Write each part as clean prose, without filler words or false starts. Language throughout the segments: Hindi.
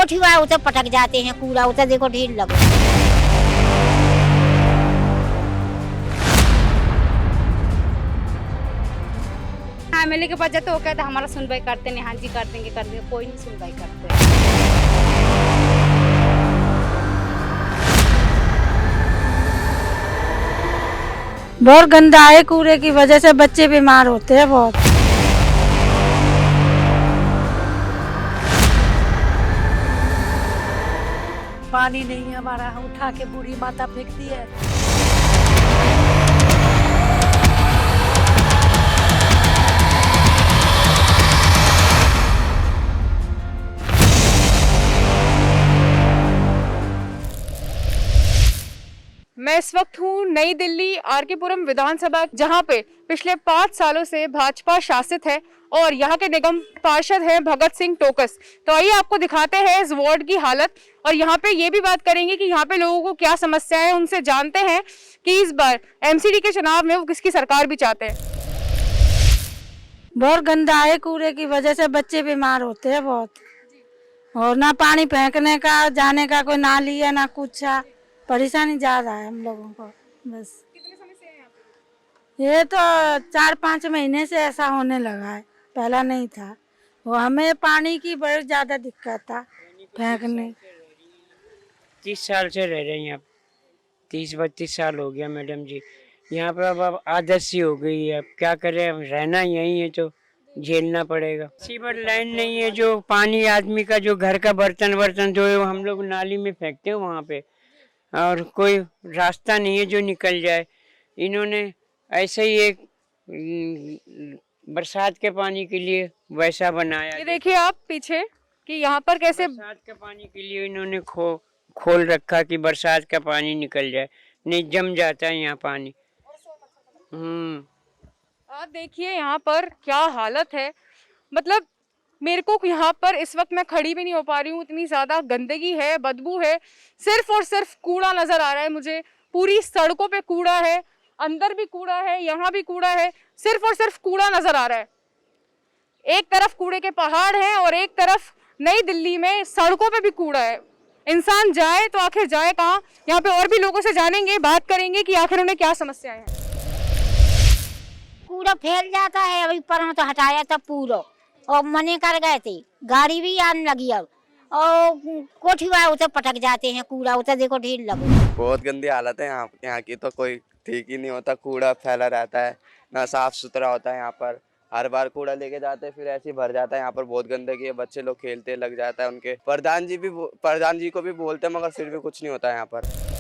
कोठी वाला उसे पटक जाते हैं, कूड़ा उसे देखो ढेर लगो। एमएलए के पास जाते वो कहते हमारा सुनवाई करते नहीं, हाँ जी कर देंगे, कोई नहीं सुनवाई करते। बहुत गंदा है, कूड़े की वजह से बच्चे बीमार होते हैं बहुत। पानी नहीं है हमारा, उठा के बूढ़ी माता फेंकती है। मैं इस वक्त हूँ नई दिल्ली आर.के. पुरम विधानसभा, जहाँ पे पिछले 5 सालों से भाजपा शासित है और यहाँ के निगम पार्षद हैं भगत सिंह टोकस। तो आइए आपको दिखाते हैं इस वार्ड की हालत और यहाँ पे ये भी बात करेंगे कि यहाँ पे लोगों को क्या समस्या है, उनसे जानते हैं कि इस बार एमसीडी के चुनाव में वो किसकी सरकार भी चाहते हैं। बहुत गंदा है, कूड़े की वजह से बच्चे बीमार होते हैं बहुत। और ना पानी फेंकने का, जाने का कोई नाली है ना कुछ है, परेशानी ज्यादा है हम लोगों को। बस कितने समय से यहाँ पे? ये तो 4-5 महीने से ऐसा होने लगा है, पहला नहीं था। वो हमें पानी की बड़ी ज्यादा दिक्कत था फेंकने। 30 साल से रह रहे हैं यहाँ, 30-32 साल हो गया मैडम जी। यहाँ पे अब आदत सी हो गई है, अब क्या करें, अब रहना यही है तो झेलना पड़ेगा। सीवर लाइन नहीं है, जो पानी आदमी का जो घर का बर्तन जो है वो हम लोग नाली में फेंकते हैं वहाँ पे, और कोई रास्ता नहीं है जो निकल जाए। इन्होंने ऐसे ही एक बरसात के पानी के लिए वैसा बनाया। ये देखिए आप पीछे कि यहाँ पर कैसे बरसात के पानी के लिए इन्होंने खोल रखा कि बरसात का पानी निकल जाए, नहीं जम जाता है यहाँ पानी। आप देखिए यहाँ पर क्या हालत है। मतलब मेरे को यहाँ पर इस वक्त मैं खड़ी भी नहीं हो पा रही हूँ, इतनी ज्यादा गंदगी है, बदबू है, सिर्फ और सिर्फ कूड़ा नजर आ रहा है मुझे। पूरी सड़कों पे कूड़ा है, अंदर भी कूड़ा है, यहाँ भी कूड़ा है, सिर्फ और सिर्फ कूड़ा नजर आ रहा है। एक तरफ कूड़े के पहाड़ है और एक तरफ नई दिल्ली में सड़कों पे भी कूड़ा है। इंसान जाए तो आखिर जाए कहाँ। यहाँ पे और भी लोगों से जानेंगे, बात करेंगे कि आखिर उन्हें क्या समस्याएं हैं। कूड़ा फैल जाता है, अभी पर तो हटाया था पूरा और मने कर गए थे, गाड़ी भी आने लगी अब, और कोठी वाला उसे पटक जाते हैं, कूड़ा उसे देखो ढेर लगो। बहुत गंदी हालत है यहाँ की, तो कोई ठीक ही नहीं होता, कूड़ा फैला रहता है, ना साफ सुथरा होता है यहाँ पर। हर बार कूड़ा लेके जाते हैं फिर ऐसे ही भर जाता है, यहाँ पर बहुत गंदगी है, बच्चे लोग खेलते लग जाता है उनके। प्रधान जी को भी बोलते हैं मगर फिर भी कुछ नहीं होता है यहाँ पर।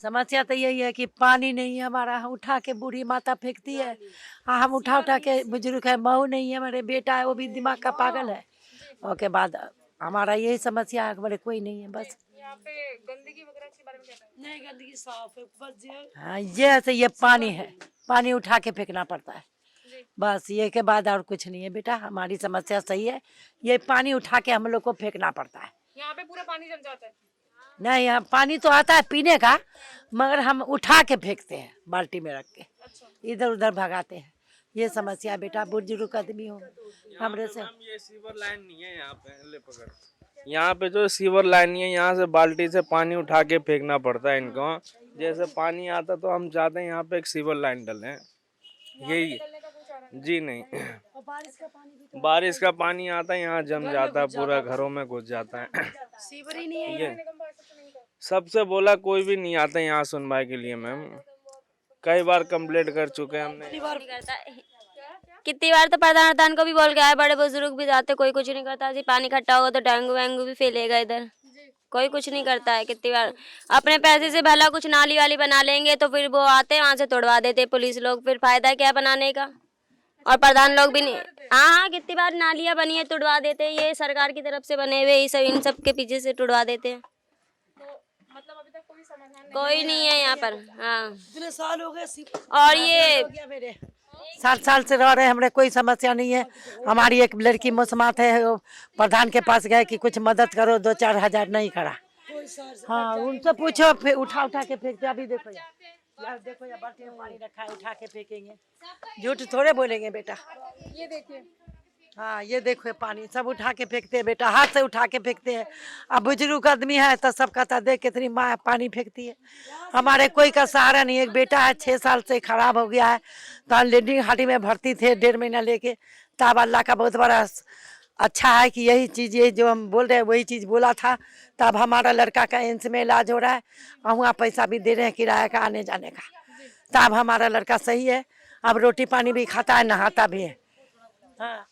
समस्या तो यही है कि पानी नहीं है हमारा, उठा के बूढ़ी माता फेंकती है। हम उठा के, बुजुर्ग है, बहू नहीं है, हमारे बेटा है वो भी दिमाग का पागल है। और के बाद हमारा यही समस्या है, हमारे कोई नहीं है। बस यहाँ पे गंदगी वगैरह के बारे में क्या कहते हैं? नहीं, गंदगी साफ है, बस हाँ ये पानी है, पानी उठा के फेंकना पड़ता है, बस ये के बाद और कुछ नहीं है बेटा। हमारी समस्या सही है, ये पानी उठा के हम लोग को फेंकना पड़ता है। यहाँ पे पूरा पानी जम जाता है? नहीं, यहाँ पानी तो आता है पीने का, मगर हम उठा के फेंकते हैं बाल्टी में रख के, इधर उधर भगाते हैं। ये समस्या बेटा, बुजुर्ग आदमी हो हमरे से। ये सीवर लाइन नहीं है यहाँ पे, ले पकड़। यहाँ पे जो सीवर लाइन नहीं है, यहाँ से बाल्टी से पानी उठा के फेंकना पड़ता है इनको। जैसे पानी आता तो हम चाहते हैं यहाँ पे एक सीवर लाइन डलें, यही। जी नहीं, बारिश का पानी आता है यहाँ जम जाता है, पूरा घरों में घुस जाता है। सीवर ही नहीं है। सबसे बोला कोई भी नहीं आता यहाँ सुनवाई के लिए मैम, कई बार कंप्लेंट कर चुके हैं हमने। कितनी बार तो प्रधान को भी बोल के आए, बड़े बुजुर्ग भी जाते, कोई कुछ नहीं करता। जी पानी इकट्ठा होगा तो डेंगू वेंगू भी फैलेगा इधर, कोई कुछ नहीं करता है। कितनी बार अपने पैसे से भला कुछ नाली वाली बना लेंगे तो फिर वो आते वहाँ से तोड़वा देते पुलिस लोग, फिर फायदा क्या बनाने का। और प्रधान लोग भी नहीं, हाँ कितनी बार नालियाँ बनी है तुड़वा देते, ये सरकार की तरफ से बने हुए, सब इन सब के पीछे से तुड़वा देते हैं। मतलब अभी तक कोई समाधान कोई नहीं है यहाँ पर। हाँ, इतने साल हो गए और ये 7 साल से रह रहे हैं, हमारे कोई समस्या नहीं है। हमारी एक लड़की मुसमात है, वो प्रधान के पास गए कि कुछ मदद करो, 2-4 हजार नहीं करा। हाँ उनसे पूछो, फिर उठा के फेंकते। अभी देखो यार देखो यार, बाल्टी में पानी रखा है, उठा के फेंकेंगे, झूठ थोड़े बोलेंगे बेटा। ये देखिए हाँ ये देखो ये पानी सब उठा के फेंकते हैं बेटा, हाथ से उठा के फेंकते हैं। अब बुजुर्ग आदमी है तो सब कहता देख कितनी माँ पानी फेंकती है। हमारे कोई का सहारा नहीं है। एक बेटा है 6 साल से खराब हो गया है, तो लेडी हाटी में भर्ती थे 1.5 महीना लेके। तब अल्लाह का बहुत बड़ा अच्छा है कि यही चीज़ ये जो हम बोल रहे हैं वही चीज़ बोला था। तब हमारा लड़का का एम्स में इलाज हो रहा है और वहाँ पैसा भी दे रहे हैं किराया का आने जाने का। तब हमारा लड़का सही है, अब रोटी पानी भी खाता है, नहाता भी है। हाँ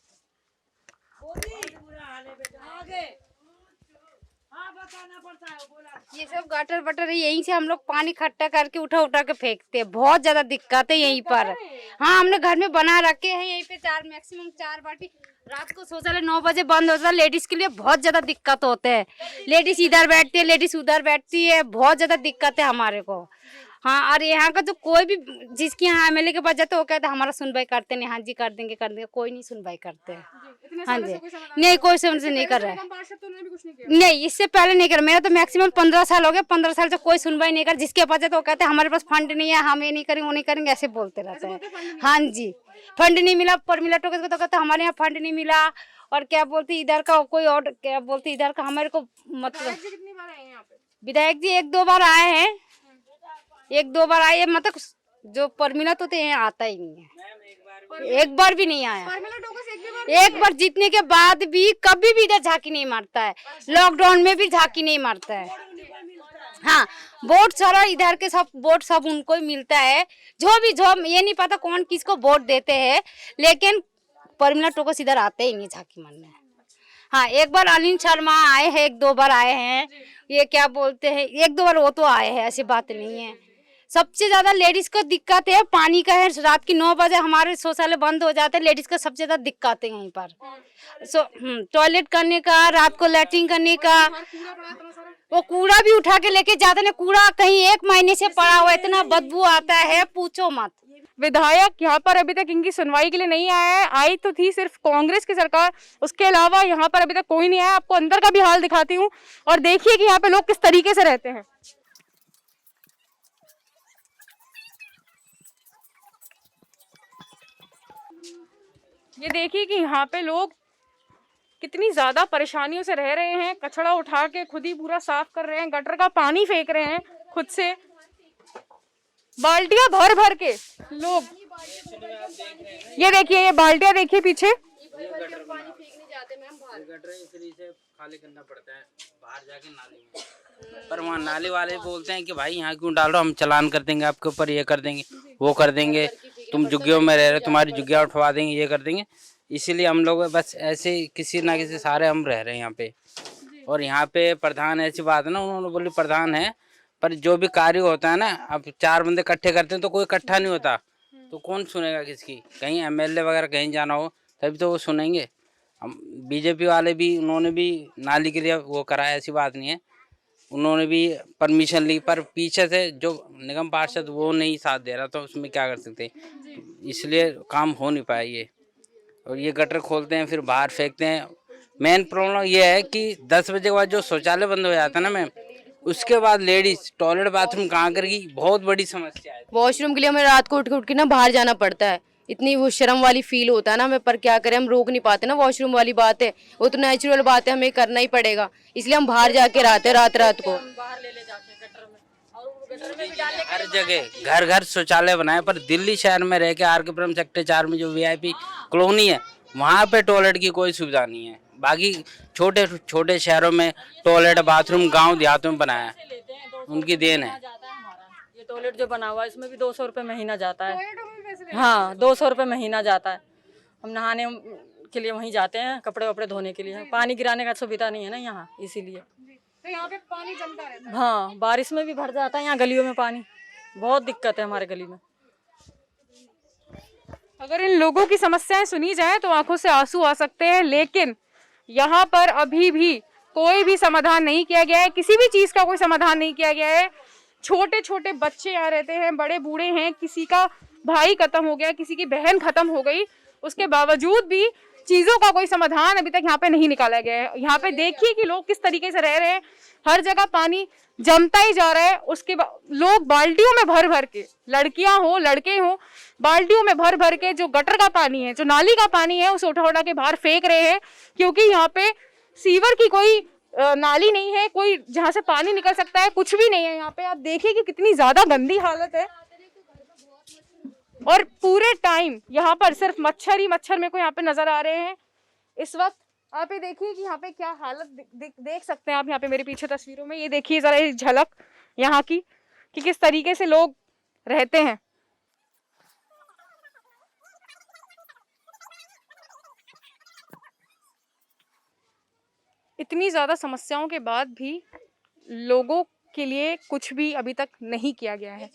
ये सब गटर वटर यहीं से हम लोग पानी इकट्ठा करके उठा उठा के फेंकते हैं। बहुत ज्यादा दिक्कत है यहीं पर। हाँ हमने घर में बना रखे हैं यहीं पे मैक्सिमम 4 बाल्टी। रात को शौचालय 9 बजे बंद होता है। लेडीज के लिए बहुत ज्यादा दिक्कत होते है। लेडीज इधर बैठती है, लेडीज उधर बैठती है, बहुत ज्यादा दिक्कत है हमारे को। हाँ और यहाँ का जो कोई भी जिसके यहाँ एमएलए के पास जाते हो कहते हमारा सुनवाई करते नहीं, हाँ जी कर देंगे, कोई नहीं सुनवाई करते हैं। हाँ जी नहीं कोई समझ नहीं कर रहा है। नहीं इससे पहले नहीं कर, मेरा तो मैक्सिमम 15 साल हो गया। 15 साल से कोई सुनवाई नहीं कर। जिसके पास जाते वो कहते हैं हमारे पास फंड नहीं है, हम ये नहीं करेंगे वो नहीं करेंगे, ऐसे बोलते रहते हैं। हाँ जी फंड नहीं मिला, पर मिला तो कहते हमारे यहाँ फंड नहीं मिला। और क्या बोलते इधर का कोई और क्या बोलते इधर का हमारे को मतलब विधायक जी 1-2 बार आए हैं, 1-2 बार आए। मतलब जो परमिला तो यहाँ आता ही नहीं है, एक बार भी नहीं आया। एक बार जीतने के बाद भी कभी भी इधर झांकी नहीं मारता है। लॉकडाउन में भी झांकी नहीं मारता है। हाँ वोट सारा इधर के सब वोट सब उनको ही मिलता है। जो ये नहीं पता कौन किसको वोट देते हैं, लेकिन परमिला टोकस इधर आते ही नहीं झांकी मारने। हाँ एक बार अनिल शर्मा आए हैं, 1-2 बार आए हैं। ये क्या बोलते हैं 1-2 बार वो तो आए हैं, ऐसी बात नहीं है। सबसे ज्यादा लेडीज को दिक्कत है पानी का है। रात की 9 बजे हमारे शौचालय बंद हो जाते हैं। लेडीज का सबसे ज्यादा दिक्कत है यहीं पर। टॉयलेट करने का, रात को लैट्रिन करने का, वो कूड़ा भी उठा के लेके जाते हैं। कूड़ा कहीं 1 महीने से पड़ा हुआ, इतना बदबू आता है पूछो मत। विधायक यहाँ पर अभी तक इनकी सुनवाई के लिए नहीं आया है। आई तो थी सिर्फ कांग्रेस की सरकार, उसके अलावा यहाँ पर अभी तक कोई नहीं आया। आपको अंदर का भी हाल दिखाती हूँ और देखिए कि यहाँ पे लोग किस तरीके से रहते हैं। ये देखिए कि यहाँ पे लोग कितनी ज्यादा परेशानियों से रह रहे हैं। कचरा उठा के खुद ही पूरा साफ कर रहे हैं, गटर का पानी फेंक रहे हैं खुद से, बाल्टियां भर भर के लोग। ये देखिए ये बाल्टियां देखिए पीछे। गटर इसी से खाली करना पड़ता है बाहर जाके नाली में। पर वहाँ नाली वाले बोलते हैं कि भाई यहाँ क्यों डाल रहे हो, हम चालान कर देंगे आपके ऊपर, ये कर देंगे वो कर देंगे, तुम झुग्गियों में रह रहे हो तुम्हारी झुग्गियाँ उठवा देंगे, ये कर देंगे। इसीलिए हम लोग बस ऐसे किसी ना किसी सहारे हम रह रहे हैं यहाँ पे। और यहाँ पे प्रधान ऐसी बात है ना, उन्होंने बोली प्रधान है, पर जो भी कार्य होता है ना, अब 4 बंदे इकट्ठे करते हैं तो कोई इकट्ठा नहीं होता, तो कौन सुनेगा किसकी। कहीं एमएलए वगैरह कहीं जाना हो तभी तो वो सुनेंगे। हम बीजेपी वाले भी उन्होंने भी नाली के लिए वो कराया, ऐसी बात नहीं है, उन्होंने भी परमिशन ली, पर पीछे से जो निगम पार्षद वो नहीं साथ दे रहा, तो उसमें क्या कर सकते, इसलिए काम हो नहीं पाया ये। और ये गटर खोलते हैं फिर बाहर फेंकते हैं। मेन प्रॉब्लम ये है कि 10 बजे के बाद जो शौचालय बंद हो जाता है ना मैम, उसके बाद लेडीज टॉयलेट बाथरूम कहाँ करेगी, बहुत बड़ी समस्या है। वॉशरूम के लिए हमें रात को उठ के ना बाहर जाना पड़ता है। इतनी वो शर्म वाली फील होता है ना हमें, पर क्या करें, हम रोक नहीं पाते ना। वॉशरूम वाली बात है, वो तो नेचुरल बात है, हमें करना ही पड़ेगा, इसलिए हम बाहर जाके रहते रात को। हर जगह घर घर शौचालय बनाए, पर दिल्ली शहर में रह के आर.के.पुरम सेक्टर 4 में जो वीआईपी कॉलोनी है वहाँ पे टॉयलेट की कोई सुविधा नहीं है। बाकी छोटे छोटे शहरों में टॉयलेट बाथरूम गांव देहातों में बनाया, उनकी देन है। ये टॉयलेट जो बना हुआ है इसमें भी 200 रुपये महीना जाता है। हाँ 200 रुपये महीना जाता है। हम नहाने के लिए वहीं जाते हैं, कपड़े वपड़े धोने के लिए। पानी गिराने का सुविधा नहीं है ना यहाँ, इसीलिए तो यहाँ पे पानी जमता रहता है। हाँ बारिश में भी भर जाता है यहाँ गलियों में पानी, बहुत दिक्कत है हमारे गली में। अगर इन लोगों की समस्याएं सुनी जाए तो आंखों से आंसू आ सकते हैं, लेकिन यहाँ पर अभी भी कोई भी समाधान नहीं किया गया है। किसी भी चीज का कोई समाधान नहीं किया गया है। छोटे छोटे बच्चे यहाँ रहते हैं, बड़े बूढ़े हैं, किसी का भाई खत्म हो गया, किसी की बहन खत्म हो गई, उसके बावजूद भी चीजों का कोई समाधान अभी तक यहाँ पे नहीं निकाला गया है। यहाँ पे देखिए कि लोग किस तरीके से रह रहे हैं। हर जगह पानी जमता ही जा रहा है। उसके बाद लोग बाल्टियों में भर भर के, लड़कियां हो लड़के हो, बाल्टियों में भर भर के जो गटर का पानी है, जो नाली का पानी है, उसे उठा उठा के बाहर फेंक रहे हैं, क्योंकि यहाँ पे सीवर की कोई नाली नहीं है, कोई जहाँ से पानी निकल सकता है, कुछ भी नहीं है यहाँ पे। आप देखिए कि कितनी ज्यादा गंदी हालत है, और पूरे टाइम यहाँ पर सिर्फ मच्छर ही मच्छर मेरे को यहाँ पे नजर आ रहे हैं इस वक्त। आप ये देखिए कि यहाँ पे क्या हालत देख सकते हैं आप यहाँ पे मेरे पीछे तस्वीरों में। ये देखिए जरा ये झलक यहाँ की कि किस तरीके से लोग रहते हैं। इतनी ज्यादा समस्याओं के बाद भी लोगों के लिए कुछ भी अभी तक नहीं किया गया है।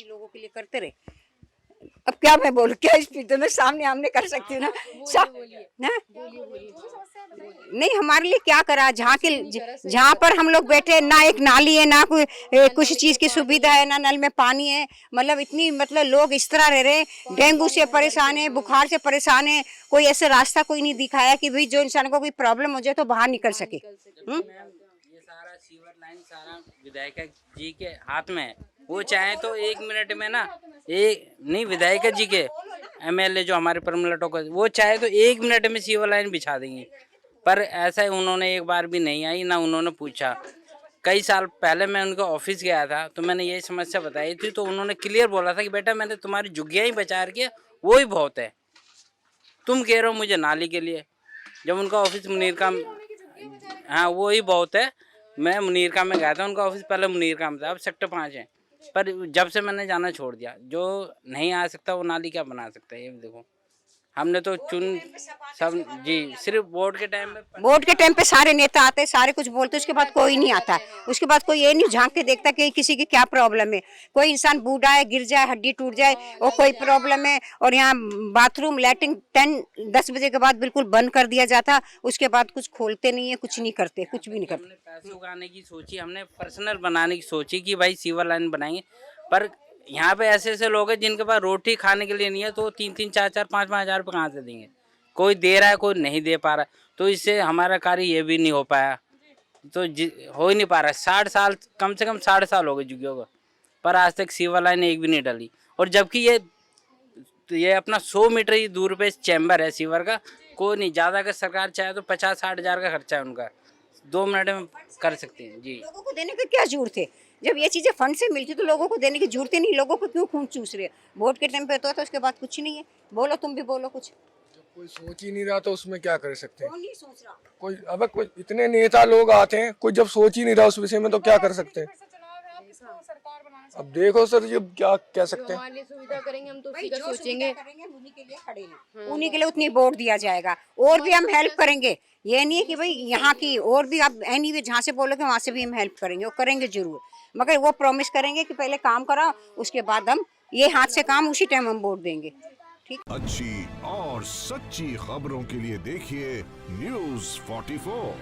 लोगों के लिए करते रहे। अब क्या मैं बोलूं, क्या इस में सामने हमने कर सकती हूँ ना। नहीं, हमारे लिए क्या करा, जहाँ पर हम लोग बैठे ना एक नाली है, ना कोई कुछ चीज की सुविधा है, ना नल में पानी है। मतलब इतनी लोग इस तरह रह रहे, डेंगू से परेशान है, बुखार से परेशान है। कोई ऐसा रास्ता कोई नहीं दिखाया कि भाई जो इंसान को कोई प्रॉब्लम हो जाए तो बाहर निकल सके। ये सारा सीवर लाइन सारा विधायक जी के हाथ में है। वो चाहे तो 1 मिनट में ना, नहीं विधायक जी के MLA जो हमारे परमला टोकर, वो चाहे तो 1 मिनट में सीवर लाइन बिछा देंगे, पर ऐसा उन्होंने एक बार भी नहीं आई, ना उन्होंने पूछा। कई साल पहले मैं उनके ऑफिस गया था तो मैंने यही समस्या बताई थी, तो उन्होंने क्लियर बोला था कि बेटा मैंने तुम्हारी झुग्गियाँ ही बचा रखी है, वो ही बहुत है, तुम कह रहे हो मुझे नाली के लिए। जब उनका ऑफिस मुनीरका, हाँ वो ही बहुत है। मैं मुनीरका में गया था, उनका ऑफिस पहले मुनीरका में था, अब सेक्टर 5 है। पर जब से मैंने जाना छोड़ दिया, जो नहीं आ सकता वो नाली क्या बना सकता है। ये देखो हमने तो सब जी सिर्फ वोट के टाइम पे सारे नेता आते हैं, सारे कुछ बोलते हैं, उसके बाद कोई नहीं आता। उसके बाद कोई ये नहीं झांक के देखता कि किसी की क्या प्रॉब्लम है। कोई इंसान बूढ़ा है, गिर जाए, हड्डी टूट जाए, और कोई प्रॉब्लम है, और यहाँ बाथरूम लैट्रिन 10 बजे के बाद बिल्कुल बंद कर दिया जाता। उसके बाद कुछ खोलते नहीं है, कुछ नहीं करते, कुछ भी नहीं करते। हमने पैसे उगाने की सोची, हमने पर्सनल बनाने की सोची कि भाई सीवर लाइन बनाएंगे, पर यहाँ पे ऐसे ऐसे लोग हैं जिनके पास रोटी खाने के लिए नहीं है, तो 3-3, 4-4, 5-5 हज़ार रुपये कहाँ से देंगे। कोई दे रहा है, कोई नहीं दे पा रहा, तो इससे हमारा कार्य ये भी नहीं हो पाया, तो हो ही नहीं पा रहा। 60 साल, कम से कम 60 साल हो गए झुग्गियों को, पर आज तक सीवर लाइन एक भी नहीं डली। और जबकि ये अपना 100 मीटर ही दूर पे चैम्बर है सीवर का, कोई नहीं। ज़्यादा अगर सरकार चाहे तो 50-60 हज़ार का खर्चा है उनका, 2 मिनट में कर सकते हैं जी। लोगों को देने का क्या जरूरत है? जब ये चीजें फंड से मिलती तो लोगों को देने की जरूरत ही नहीं। लोगों को क्यों खून चूस रहे? वोट के टाइम पे तो उसके बाद कुछ नहीं है। बोलो, तुम भी बोलो कुछ। कोई सोच ही नहीं रहा तो उसमें क्या कर सकते हैं? कौन नहीं सोच रहा? कोई अब कोई इतने नेता लोग आते हैं, कोई जब सोच ही नहीं रहा उस विषय में तो क्या कर सकते हैं? अब देखो सर, ये क्या कह सकते हैं? हमारे लिए सुविधा करेंगे हम तो उसी का सोचेंगे। उन्हीं के लिए खड़े हैं, उन्हीं के लिए उतनी वोट दिया जाएगा। और भी हम हेल्प करेंगे, ये नहीं है कि भाई यहाँ की, और भी आप एनीवे जहाँ से बोलोगे वहाँ से भी हम हेल्प करेंगे, और करेंगे जरूर। मगर वो प्रॉमिस करेंगे कि पहले काम कराओ, उसके बाद हम ये हाथ से काम, उसी टाइम हम वोट देंगे। ठीक। अच्छी और सच्ची खबरों के लिए देखिए News 44।